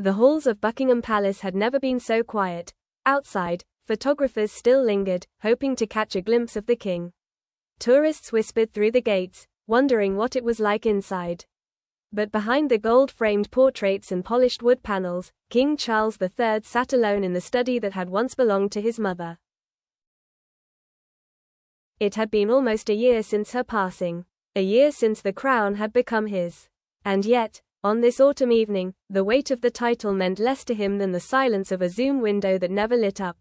The halls of Buckingham Palace had never been so quiet. Outside, photographers still lingered, hoping to catch a glimpse of the king. Tourists whispered through the gates, wondering what it was like inside. But behind the gold-framed portraits and polished wood panels, King Charles III sat alone in the study that had once belonged to his mother. It had been almost a year since her passing. A year since the crown had become his. And yet, on this autumn evening, the weight of the title meant less to him than the silence of a Zoom window that never lit up.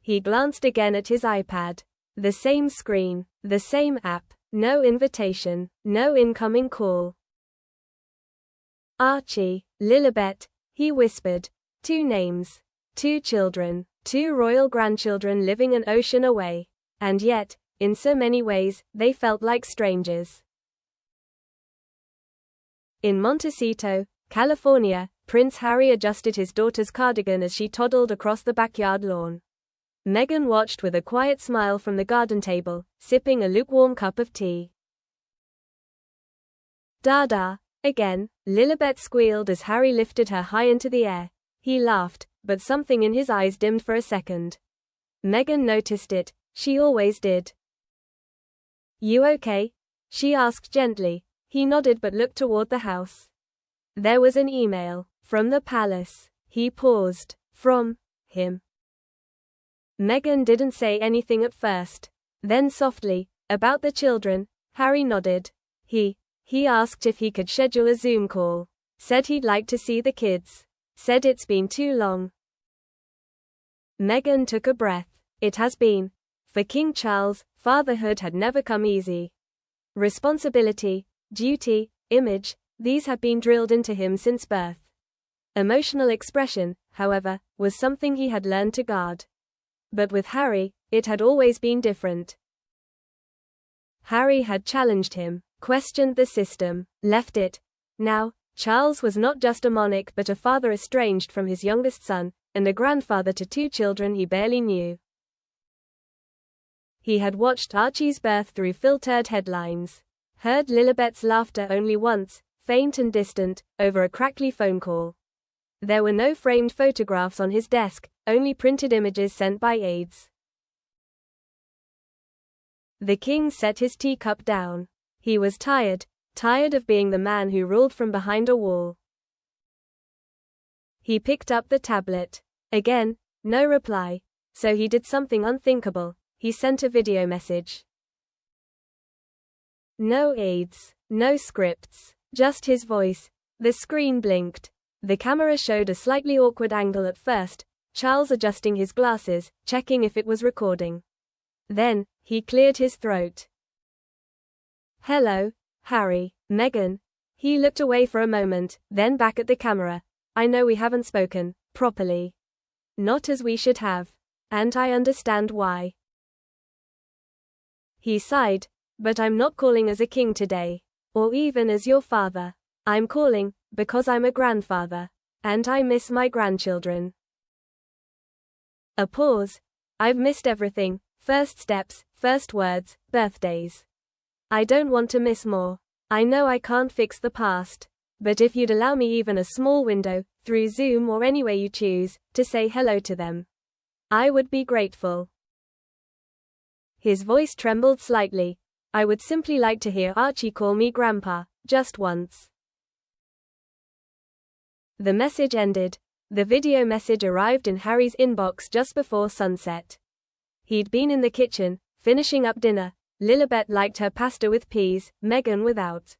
He glanced again at his iPad. The same screen, the same app, no invitation, no incoming call. Archie, Lilibet, he whispered. 2 names. 2 children. 2 royal grandchildren living an ocean away. And yet, in so many ways, they felt like strangers. In Montecito, California, Prince Harry adjusted his daughter's cardigan as she toddled across the backyard lawn. Meghan watched with a quiet smile from the garden table, sipping a lukewarm cup of tea. "Dada, again," Lilibet squealed as Harry lifted her high into the air. He laughed, but something in his eyes dimmed for a second. Meghan noticed it. She always did. "You okay?" she asked gently. He nodded but looked toward the house. There was an email. From the palace. He paused. From him. Meghan didn't say anything at first. Then softly, "About the children." Harry nodded. He asked if he could schedule a Zoom call. Said he'd like to see the kids. Said it's been too long. Meghan took a breath. It has been. For King Charles, fatherhood had never come easy. Responsibility, duty, image, these had been drilled into him since birth. Emotional expression, however, was something he had learned to guard. But with Harry, it had always been different. Harry had challenged him, questioned the system, left it. Now, Charles was not just a monarch but a father estranged from his youngest son, and a grandfather to 2 children he barely knew. He had watched Archie's birth through filtered headlines. Heard Lilibet's laughter only once, faint and distant, over a crackly phone call. There were no framed photographs on his desk, only printed images sent by aides. The king set his teacup down. He was tired of being the man who ruled from behind a wall. He picked up the tablet. Again, no reply. So he did something unthinkable. He sent a video message. No aides, no scripts, just his voice. The screen blinked. The camera showed a slightly awkward angle at first, Charles adjusting his glasses, checking if it was recording. Then, he cleared his throat. "Hello, Harry, Meghan." He looked away for a moment, then back at the camera. "I know we haven't spoken properly. Not as we should have. And I understand why." He sighed. "But I'm not calling as a king today. Or even as your father. I'm calling because I'm a grandfather. And I miss my grandchildren." A pause. "I've missed everything. First steps, first words, birthdays. I don't want to miss more. I know I can't fix the past. But if you'd allow me even a small window, through Zoom or any way you choose, to say hello to them, I would be grateful." His voice trembled slightly. "I would simply like to hear Archie call me Grandpa, just once." The message ended. The video message arrived in Harry's inbox just before sunset. He'd been in the kitchen, finishing up dinner. Lilibet liked her pasta with peas, Meghan without.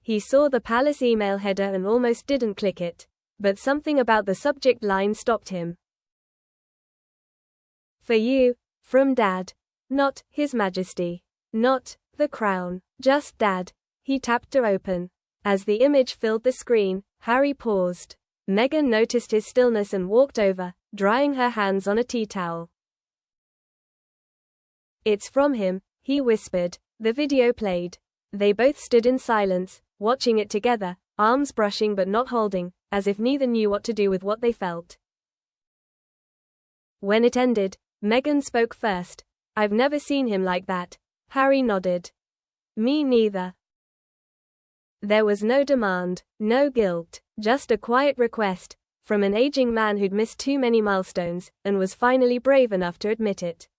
He saw the palace email header and almost didn't click it. But something about the subject line stopped him. "For you, from Dad. Not His Majesty. Not the Crown. Just Dad." He tapped to open. As the image filled the screen, Harry paused. Meghan noticed his stillness and walked over, drying her hands on a tea towel. "It's from him," he whispered. The video played. They both stood in silence, watching it together, arms brushing but not holding, as if neither knew what to do with what they felt. When it ended, Meghan spoke first. "I've never seen him like that." Harry nodded. "Me neither." There was no demand, no guilt, just a quiet request, from an aging man who'd missed too many milestones, and was finally brave enough to admit it.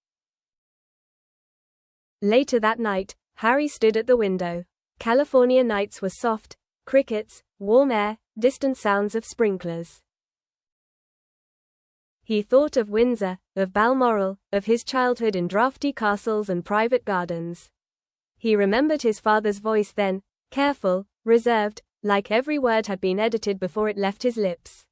Later that night, Harry stood at the window. California nights were soft, crickets, warm air, distant sounds of sprinklers. He thought of Windsor, of Balmoral, of his childhood in drafty castles and private gardens. He remembered his father's voice then, careful, reserved, like every word had been edited before it left his lips.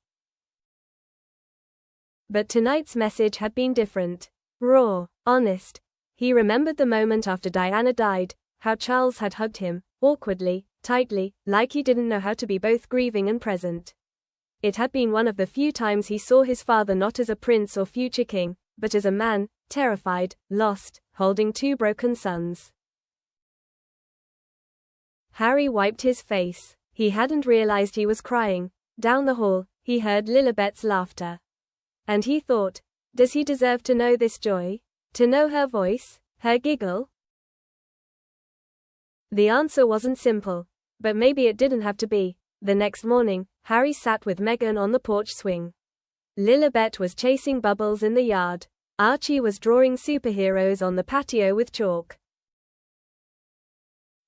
But tonight's message had been different. Raw, honest. He remembered the moment after Diana died, how Charles had hugged him, awkwardly, tightly, like he didn't know how to be both grieving and present. It had been one of the few times he saw his father not as a prince or future king, but as a man, terrified, lost, holding two broken sons. Harry wiped his face. He hadn't realized he was crying. Down the hall, he heard Lilibet's laughter. And he thought, does he deserve to know this joy? To know her voice, her giggle? The answer wasn't simple, but maybe it didn't have to be. The next morning, Harry sat with Meghan on the porch swing. Lilibet was chasing bubbles in the yard. Archie was drawing superheroes on the patio with chalk.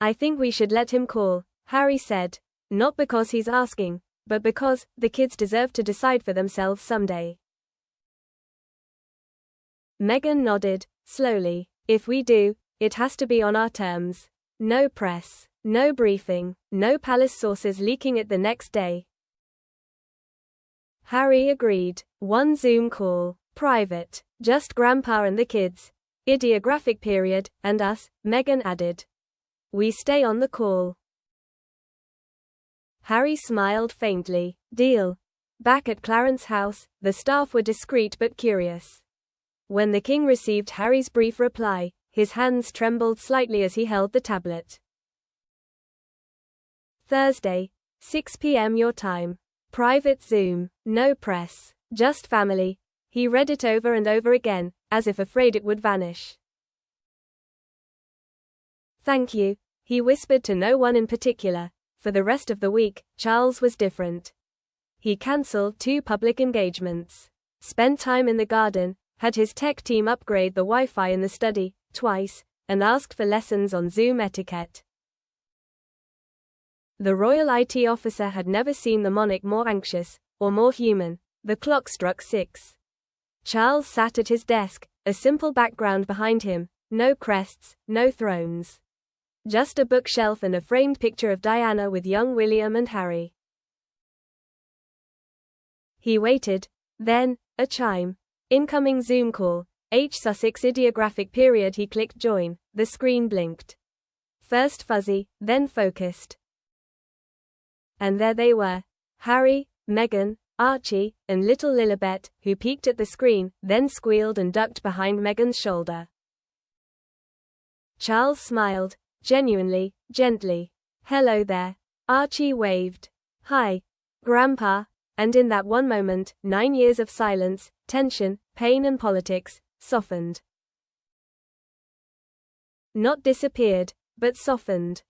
I think we should let him call, Harry said. Not because he's asking, but because the kids deserve to decide for themselves someday. Meghan nodded, slowly. If we do, it has to be on our terms. No press, no briefing, no palace sources leaking it the next day. Harry agreed. One Zoom call, private, just Grandpa and the kids. Ideographic period, and us, Meghan added. We stay on the call. Harry smiled faintly. Deal. Back at Clarence House, the staff were discreet but curious. When the king received Harry's brief reply, his hands trembled slightly as he held the tablet. Thursday, 6 p.m. your time. Private Zoom. No press. Just family. He read it over and over again, as if afraid it would vanish. Thank you, he whispered to no one in particular. For the rest of the week, Charles was different. He cancelled 2 public engagements. Spent time in the garden, had his tech team upgrade the Wi-Fi in the study, twice, and asked for lessons on Zoom etiquette. The royal IT officer had never seen the monarch more anxious, or more human. The clock struck 6. Charles sat at his desk, a simple background behind him, no crests, no thrones. Just a bookshelf and a framed picture of Diana with young William and Harry. He waited, then, a chime. Incoming Zoom call, H. Sussex ideographic period. He clicked join, the screen blinked. First fuzzy, then focused. And there they were, Harry, Meghan, Archie, and little Lilibet, who peeked at the screen, then squealed and ducked behind Meghan's shoulder. Charles smiled, genuinely, gently. Hello there. Archie waved. Hi, Grandpa. And in that one moment, 9 years of silence, tension, pain and politics, softened. Not disappeared, but softened.